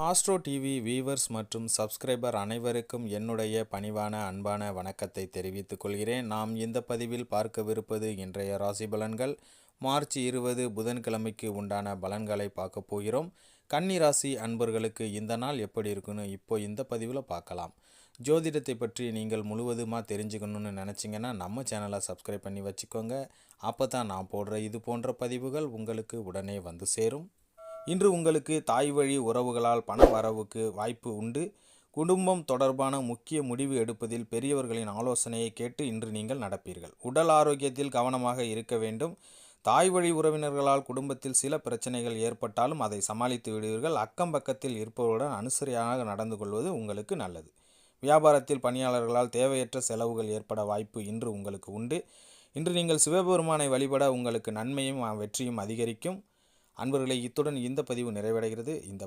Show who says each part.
Speaker 1: Astro TV viewers மற்றும் subscriber அனைவருக்கும் என்னுடைய பணிவான அன்பான வணக்கத்தை தெரிவித்துக் கொள்கிறேன். நாம் இந்த பதிவில் பார்க்கவிருப்பது இன்றைய ராசி பலன்கள். மார்ச் 20 புதன்கிழமைக்கு உண்டான பலன்களை பார்க்க போகிறோம். கன்னி ராசி அன்பர்களுக்கு இந்த நாள் எப்படி இருக்குன்னு இப்போ இந்த பதிவில் பார்க்கலாம். ஜோதிடத்தை பற்றி நீங்கள் முழுவதுமாக தெரிஞ்சுக்கணுன்னு நினச்சிங்கன்னா நம்ம சேனலை சப்ஸ்கிரைப் பண்ணி வச்சுக்கோங்க. அப்போ தான் நான் போடுற இது போன்ற பதிவுகள் உங்களுக்கு உடனே வந்து சேரும். இன்று உங்களுக்கு தாய் வழி உறவுகளால் பண வரவுக்கு வாய்ப்பு உண்டு. குடும்பம் தொடர்பான முக்கிய முடிவு எடுப்பதில் பெரியவர்களின் ஆலோசனையை கேட்டு இன்று நீங்கள் நடப்பீர்கள். உடல் ஆரோக்கியத்தில் கவனமாக இருக்க வேண்டும். தாய் வழி உறவினர்களால் குடும்பத்தில் சில பிரச்சனைகள் ஏற்பட்டாலும் அதை சமாளித்து விடுவீர்கள். அக்கம் பக்கத்தில் இருப்பவருடன் அனுசரியாக நடந்து கொள்வது உங்களுக்கு நல்லது. வியாபாரத்தில் பணியாளர்களால் தேவையற்ற செலவுகள் ஏற்பட வாய்ப்பு இன்று உங்களுக்கு உண்டு. இன்று நீங்கள் சிவபெருமானை வழிபட உங்களுக்கு நன்மையும் வெற்றியும் அதிகரிக்கும். அன்பர்களை, இத்துடன் இந்த பதிவு நிறைவடைகிறது. இந்த